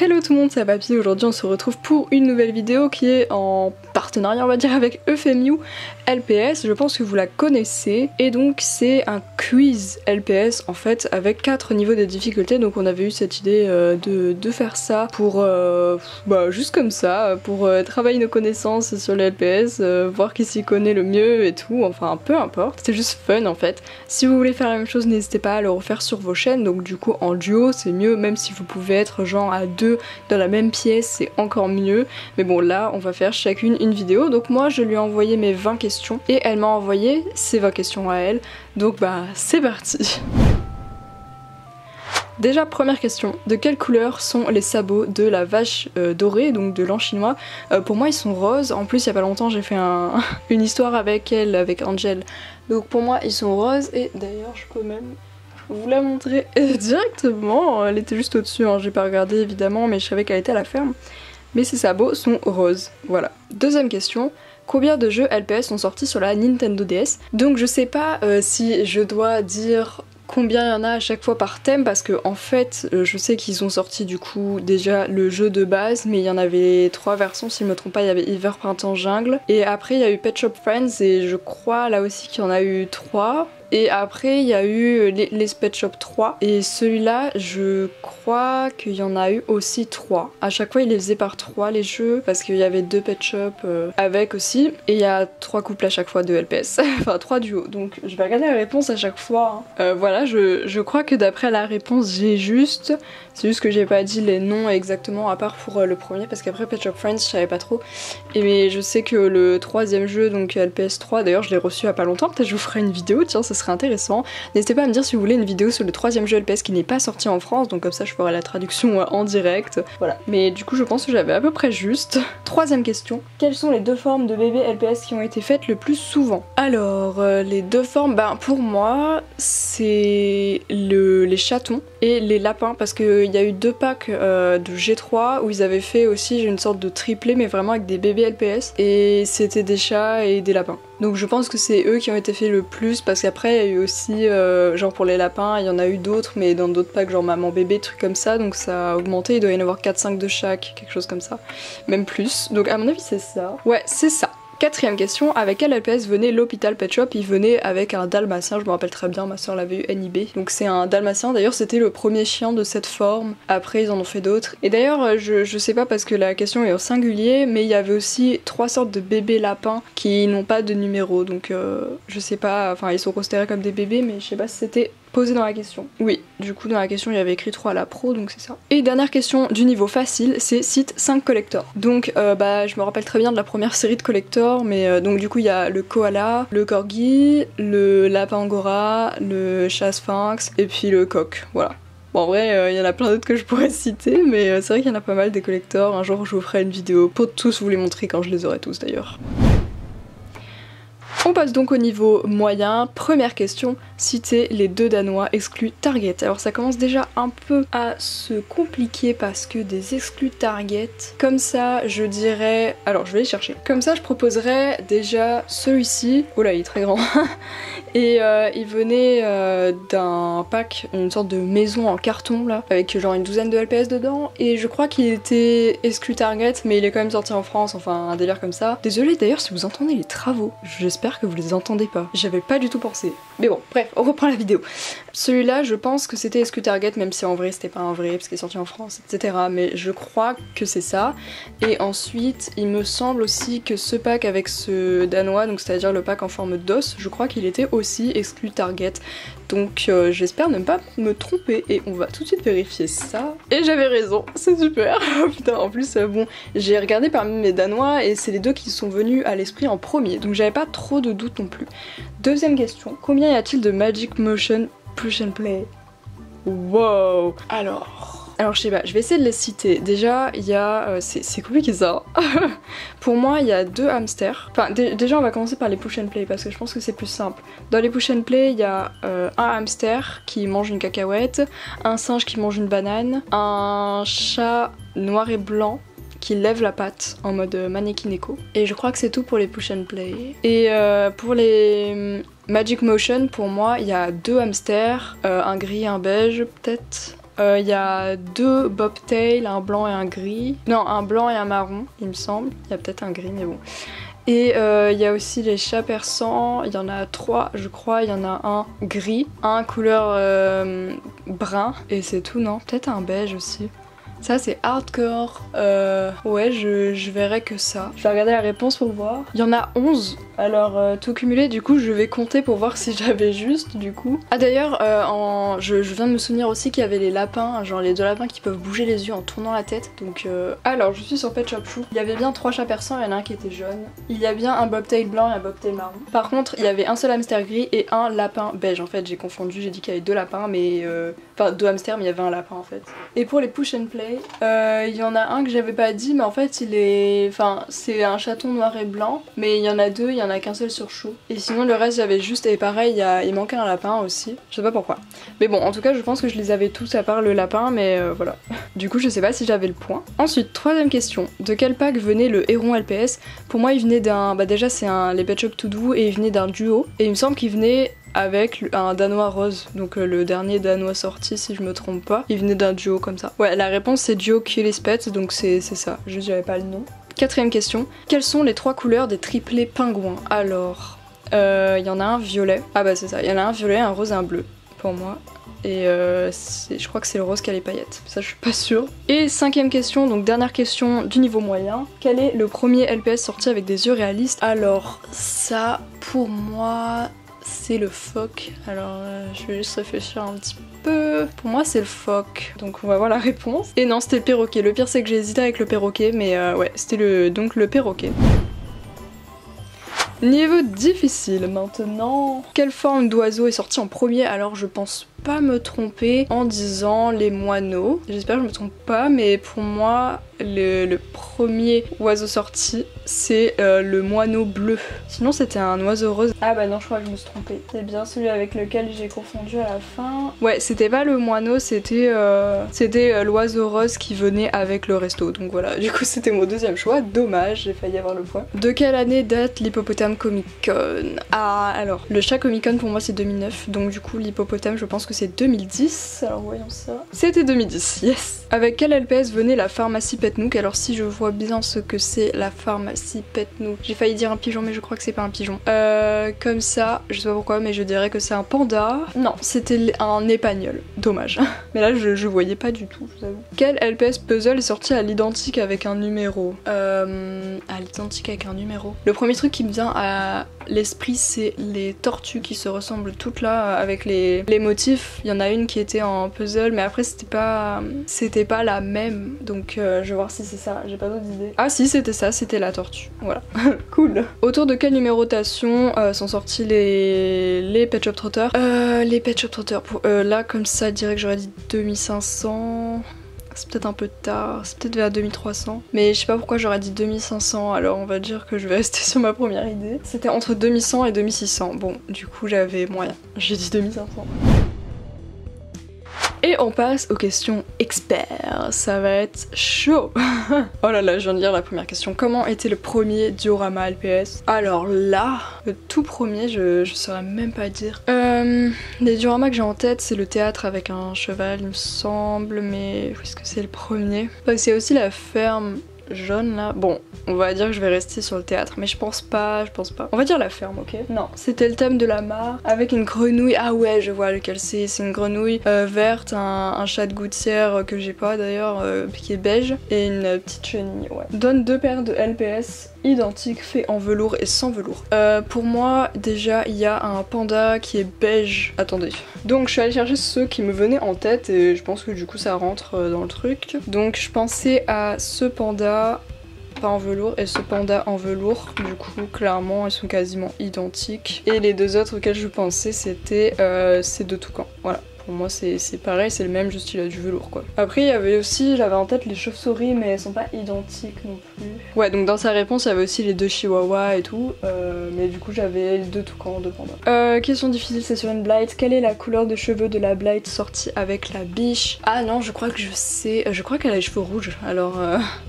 Hello tout le monde, c'est Papy. Aujourd'hui on se retrouve pour une nouvelle vidéo qui est en partenariat on va dire avec Eufemiu LPS, je pense que vous la connaissez, et donc c'est un quiz LPS en fait avec 4 niveaux de difficulté. Donc on avait eu cette idée de faire ça pour juste comme ça, pour travailler nos connaissances sur les LPS, voir qui s'y connaît le mieux et tout, enfin peu importe, c'était juste fun en fait. Si vous voulez faire la même chose, n'hésitez pas à le refaire sur vos chaînes, donc du coup en duo c'est mieux, même si vous pouvez être genre à 2 dans la même pièce c'est encore mieux, mais bon là on va faire chacune une vidéo. Donc moi je lui ai envoyé mes 20 questions et elle m'a envoyé ses 20 questions à elle, donc bah c'est parti. Déjà première question, de quelle couleur sont les sabots de la vache dorée, donc de l'an chinois? Pour moi ils sont roses, en plus il y a pas longtemps j'ai fait une histoire avec elle, avec Angel, donc pour moi ils sont roses. Et d'ailleurs je peux même vous la montrer directement, elle était juste au-dessus, hein. J'ai pas regardé évidemment mais je savais qu'elle était à la ferme, mais ces sabots sont roses, voilà. Deuxième question, combien de jeux LPS sont sortis sur la Nintendo DS? Donc je sais pas si je dois dire combien il y en a à chaque fois par thème, parce que en fait je sais qu'ils ont sorti du coup déjà le jeu de base, mais il y en avait 3 versions si je me trompe pas, il y avait hiver, printemps, jungle, et après il y a eu Pet Shop Friends et je crois là aussi qu'il y en a eu 3. Et après il y a eu les Pet Shop 3, et celui-là je crois qu'il y en a eu aussi 3. À chaque fois il les faisait par 3 les jeux, parce qu'il y avait 2 Pet Shop avec aussi, et il y a 3 couples à chaque fois de LPS, enfin 3 duos, donc je vais regarder la réponse à chaque fois, hein. Voilà, je crois que d'après la réponse j'ai juste, c'est juste que j'ai pas dit les noms exactement à part pour le premier, parce qu'après Pet Shop Friends je savais pas trop, et mais je sais que le troisième jeu, donc LPS 3, d'ailleurs je l'ai reçu il y a pas longtemps, peut-être je vous ferai une vidéo, tiens ça serait intéressant. N'hésitez pas à me dire si vous voulez une vidéo sur le troisième jeu LPS qui n'est pas sorti en France, donc comme ça je ferai la traduction en direct, voilà. Mais du coup je pense que j'avais à peu près juste. Troisième question, quelles sont les 2 formes de bébés LPS qui ont été faites le plus souvent? Alors les 2 formes, pour moi c'est les chatons et les lapins, parce qu'il y a eu 2 packs de G3 où ils avaient fait aussi une sorte de triplé mais vraiment avec des bébés LPS, et c'était des chats et des lapins. Donc je pense que c'est eux qui ont été faits le plus, parce qu'après il y a eu aussi, genre pour les lapins, il y en a eu d'autres, mais dans d'autres packs genre maman bébé, trucs comme ça, donc ça a augmenté, il doit y en avoir 4-5 de chaque, quelque chose comme ça, même plus. Donc à mon avis c'est ça. Ouais, c'est ça. Quatrième question, avec quel LPS venait l'hôpital Pet Shop? Il venait avec un dalmatien, je me rappelle très bien, ma soeur l'avait eu NIB. Donc c'est un dalmatien, d'ailleurs c'était le premier chien de cette forme, après ils en ont fait d'autres. Et d'ailleurs je sais pas parce que la question est au singulier, mais il y avait aussi 3 sortes de bébés lapins qui n'ont pas de numéro, donc je sais pas, enfin ils sont considérés comme des bébés, mais je sais pas si c'était posé dans la question. Oui, du coup dans la question il y avait écrit 3 à la pro, donc c'est ça. Et dernière question du niveau facile, c'est cite 5 collectors. Donc je me rappelle très bien de la première série de collectors, mais donc du coup il y a le koala, le corgi, le lapin angora, le chat sphinx et puis le coq, voilà. Bon en vrai il y en a plein d'autres que je pourrais citer, mais c'est vrai qu'il y en a pas mal des collectors. Un jour je vous ferai une vidéo pour tous vous les montrer quand je les aurai tous d'ailleurs. On passe donc au niveau moyen. Première question, citer les 2 Danois exclus Target. Alors ça commence déjà un peu à se compliquer parce que des exclus Target, comme ça je dirais... Alors je vais les chercher. Comme ça je proposerais déjà celui-ci. Oh là il est très grand. Et il venait d'un pack, une sorte de maison en carton là, avec genre une douzaine de LPS dedans. Et je crois qu'il était exclu Target, mais il est quand même sorti en France, enfin un délire comme ça. Désolée d'ailleurs si vous entendez les travaux, j'espère que vous les entendez pas. J'avais pas du tout pensé. Mais bon, bref, on reprend la vidéo. Celui-là, je pense que c'était exclu Target, même si en vrai c'était pas un vrai, parce qu'il est sorti en France, etc. Mais je crois que c'est ça. Et ensuite, il me semble aussi que ce pack avec ce Danois, donc c'est-à-dire le pack en forme d'os, je crois qu'il était aussi exclu Target. Donc j'espère ne pas me tromper, et on va tout de suite vérifier ça. Et j'avais raison, c'est super. Putain, en plus, bon, j'ai regardé parmi mes Danois et c'est les 2 qui sont venus à l'esprit en premier, donc j'avais pas trop de doutes non plus. Deuxième question, combien y a-t-il de Magic Motion Push and Play? Wow. Alors je sais pas, je vais essayer de les citer. Déjà il y a... c'est compliqué ça. Pour moi il y a 2 hamsters. Enfin déjà on va commencer par les push and play parce que je pense que c'est plus simple. Dans les push and play il y a un hamster qui mange une cacahuète, un singe qui mange une banane, un chat noir et blanc qui lève la patte en mode mannequin écho. Et je crois que c'est tout pour les push and play. Et pour les Magic Motion, pour moi il y a 2 hamsters, un gris et un beige peut-être. Il y a 2 bobtails, un blanc et un gris. Non, un blanc et un marron, il me semble. Il y a peut-être un gris, mais bon. Et il y a aussi les chats persans, il y en a 3 je crois, il y en a un gris, un couleur brun, et c'est tout, non? Peut-être un beige aussi. Ça c'est hardcore, ouais je verrai que ça. Je vais regarder la réponse pour voir. Il y en a 11, alors tout cumulé du coup je vais compter pour voir si j'avais juste du coup. Ah d'ailleurs je viens de me souvenir aussi qu'il y avait les lapins, genre les 2 lapins qui peuvent bouger les yeux en tournant la tête. Donc alors je suis sur Pet Shop Chou. Il y avait bien 3 chats persans, il y en a un qui était jaune. Il y a bien un bobtail blanc et un bobtail marron. Par contre il y avait un seul hamster gris et un lapin beige. En fait j'ai confondu, j'ai dit qu'il y avait 2 lapins mais... Enfin 2 hamsters mais il y avait un lapin en fait. Et pour les push and play, il y en a un que j'avais pas dit mais en fait il est... Enfin c'est un chaton noir et blanc mais il y en a 2, il y en a qu'un seul sur Chou. Et sinon le reste j'avais juste... Et pareil il manquait un lapin aussi, je sais pas pourquoi. Mais bon en tout cas je pense que je les avais tous à part le lapin mais voilà. Du coup je sais pas si j'avais le point. Ensuite 3ème question, de quel pack venait le héron LPS? Pour moi il venait d'un... Bah déjà c'est les Pet Shop To Do et il venait d'un duo. Et il me semble qu'il venait avec un danois rose, donc le dernier danois sorti si je me trompe pas, il venait d'un duo comme ça. Ouais la réponse c'est duo Cuties Pets, donc c'est ça, juste j'avais pas le nom. 4ème question, quelles sont les 3 couleurs des triplés pingouins? Alors, il y en a un violet, ah bah c'est ça, il y en a un violet, un rose et un bleu pour moi. Et je crois que c'est le rose qui a les paillettes, ça je suis pas sûre. Et 5ème question, donc dernière question du niveau moyen. Quel est le premier LPS sorti avec des yeux réalistes? Alors ça pour moi... c'est le phoque. Alors je vais juste réfléchir un petit peu. Pour moi c'est le phoque. Donc on va voir la réponse. Et non c'était le perroquet. Le pire c'est que j'ai hésité avec le perroquet mais ouais c'était donc le perroquet. Niveau difficile maintenant. Quelle forme d'oiseau est sortie en premier? Alors je pense pas me tromper en disant les moineaux. J'espère que je me trompe pas mais pour moi le premier oiseau sorti c'est le moineau bleu. Sinon c'était un oiseau rose. Ah bah non je crois que je me suis trompée. C'est bien celui avec lequel j'ai confondu à la fin. Ouais c'était pas le moineau, c'était l'oiseau rose qui venait avec le resto. Donc voilà, du coup c'était mon 2ème choix. Dommage, j'ai failli avoir le point. De quelle année date l'hippopotame Comic Con? Ah alors, le chat Comic Con pour moi c'est 2009. Donc du coup l'hippopotame je pense que c'est 2010. Alors voyons ça. C'était 2010, yes. Avec quel LPS venait la pharmacie Pet Nook? Alors si je vois bien ce que c'est la pharmacie Pet Nook, j'ai failli dire un pigeon mais je crois que c'est pas un pigeon. Comme ça, je sais pas pourquoi mais je dirais que c'est un panda. Non, c'était un épagnol. Dommage. Mais là je voyais pas du tout, je vous avoue. Quel LPS puzzle est sorti à l'identique avec un numéro? À l'identique avec un numéro. Le premier truc qui me vient à l'esprit c'est les tortues qui se ressemblent toutes là avec les motifs. Il y en a une qui était en puzzle mais après c'était pas la même. Donc je vais voir si c'est ça, j'ai pas d'autres idées. Ah si c'était ça, c'était la tortue. Voilà. Cool. Autour de quelle numérotation sont sortis les Pet Shop Trotter? Les Pet Shop Trotter, là comme ça je dirais que j'aurais dit 2500. C'est peut-être un peu tard, c'est peut-être vers 2300. Mais je sais pas pourquoi j'aurais dit 2500, alors on va dire que je vais rester sur ma première idée. C'était entre 2100 et 2600. Bon, du coup j'avais moyen. J'ai dit 2500. Et on passe aux questions experts, ça va être chaud. Oh là là, je viens de lire la première question. Comment était le premier diorama LPS? Alors là, le tout premier, je saurais même pas dire. Les dioramas que j'ai en tête, c'est le théâtre avec un cheval, il me semble, mais est-ce que c'est le premier? C'est aussi la ferme jaune là. Bon, on va dire que je vais rester sur le théâtre, mais je pense pas. On va dire la ferme, ok? Non, c'était le thème de la mare avec une grenouille. Ah ouais, je vois lequel c'est. C'est une grenouille verte, un chat de gouttière que j'ai pas d'ailleurs, qui est beige, et une petite chenille, ouais. Donne 2 paires de LPS identiques faits en velours et sans velours. Pour moi, déjà, il y a un panda qui est beige. Attendez. Donc, je suis allée chercher ceux qui me venaient en tête et je pense que du coup, ça rentre dans le truc. Donc, je pensais à ce panda pas en velours et ce panda en velours. Du coup, clairement, ils sont quasiment identiques. Et les 2 autres auxquels je pensais, c'était ces 2 toucans. Voilà. Pour moi c'est pareil, c'est le même, juste il a du velours quoi. Après il y avait aussi, j'avais en tête les chauves-souris mais elles sont pas identiques non plus. Ouais donc dans sa réponse il y avait aussi les 2 chihuahuas et tout, mais du coup j'avais les 2 toucans, 2 pandas. Question difficile, c'est sur une blight. Quelle est la couleur de cheveux de la blight sortie avec la biche? Ah non je crois que je sais, je crois qu'elle a les cheveux rouges, alors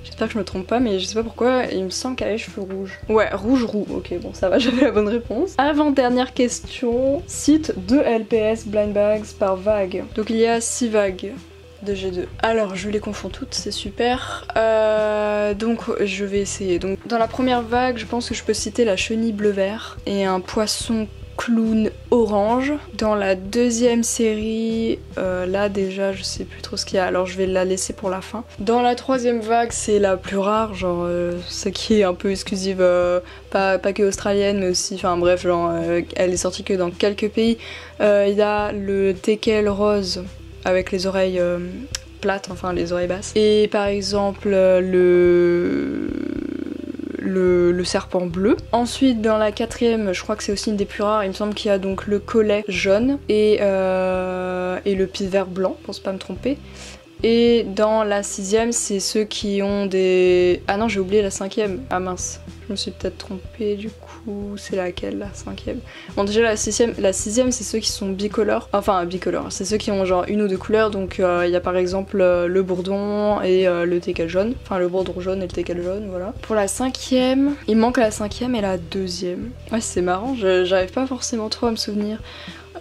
j'espère que je me trompe pas mais je sais pas pourquoi, il me semble qu'elle a les cheveux rouges. Ouais rouge roux, ok bon ça va, j'avais la bonne réponse. Avant dernière question, cite 2 LPS blind bags par vague. Donc il y a 6 vagues. de G2. Alors je les confonds toutes, c'est super. Donc je vais essayer. Donc dans la première vague, je pense que je peux citer la chenille bleu-vert et un poisson clown orange. Dans la deuxième série, là déjà je sais plus trop ce qu'il y a, alors je vais la laisser pour la fin. Dans la troisième vague, c'est la plus rare, genre ce qui est un peu exclusive, pas que australienne mais aussi, enfin bref, genre elle est sortie que dans quelques pays. Il y a le teckel rose avec les oreilles plates, enfin les oreilles basses. Et par exemple le serpent bleu. Ensuite dans la quatrième, je crois que c'est aussi une des plus rares, il me semble qu'il y a donc le collet jaune et le pivert blanc, pour pas me tromper. Et dans la sixième, c'est ceux qui ont des... Ah non, j'ai oublié la cinquième. Ah mince, je me suis peut-être trompée du coup. C'est laquelle, la cinquième? Bon déjà la sixième c'est ceux qui sont bicolores. Enfin bicolores, c'est ceux qui ont genre une ou deux couleurs. Donc il y a par exemple le bourdon et le teckel jaune. Enfin le bourdon jaune et le teckel jaune, voilà. Pour la cinquième, il manque la cinquième et la deuxième. Ouais c'est marrant, j'arrive pas forcément trop à me souvenir.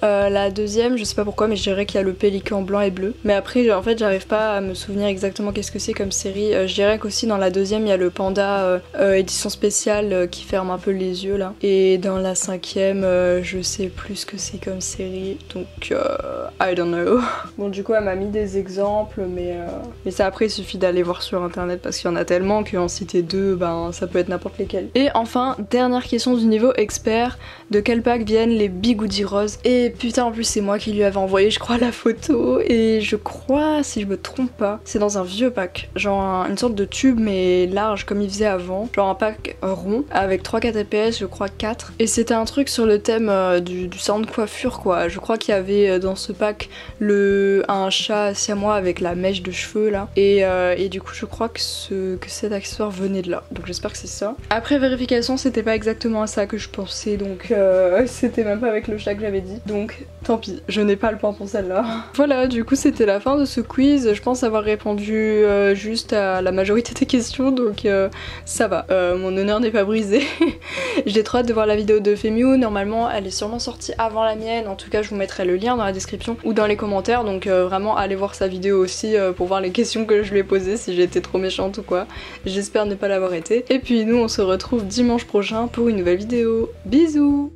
La deuxième, je sais pas pourquoi, mais je dirais qu'il y a le pélican blanc et bleu. Mais après, en fait, j'arrive pas à me souvenir exactement qu'est-ce que c'est comme série. Je dirais qu'aussi dans la deuxième, il y a le panda édition spéciale qui ferme un peu les yeux là. Et dans la cinquième, je sais plus ce que c'est comme série, donc I don't know. Bon, du coup, elle m'a mis des exemples, mais ça après, il suffit d'aller voir sur internet parce qu'il y en a tellement qu'en citer deux, ben ça peut être n'importe lesquels. Et enfin, dernière question du niveau expert, de quel pack viennent les bigoudis roses? Et putain, en plus c'est moi qui lui avais envoyé je crois la photo, et je crois, si je me trompe pas, c'est dans un vieux pack, genre une sorte de tube mais large comme il faisait avant, genre un pack rond avec 3-4 EPS, je crois 4, et c'était un truc sur le thème du salon de coiffure quoi. Je crois qu'il y avait dans ce pack un chat siamois avec la mèche de cheveux là, et du coup je crois que cet accessoire venait de là, donc j'espère que c'est ça. Après vérification, c'était pas exactement à ça que je pensais, donc c'était même pas avec le chat que j'avais dit, donc tant pis, je n'ai pas le point pour celle-là. Voilà, du coup c'était la fin de ce quiz. Je pense avoir répondu juste à la majorité des questions, donc ça va, mon honneur n'est pas brisé. J'ai trop hâte de voir la vidéo de Femiu. Normalement elle est sûrement sortie avant la mienne, en tout cas je vous mettrai le lien dans la description ou dans les commentaires, donc vraiment allez voir sa vidéo aussi pour voir les questions que je lui ai posées, si j'ai été trop méchante ou quoi. J'espère ne pas l'avoir été. Et puis nous on se retrouve dimanche prochain pour une nouvelle vidéo. Bisous!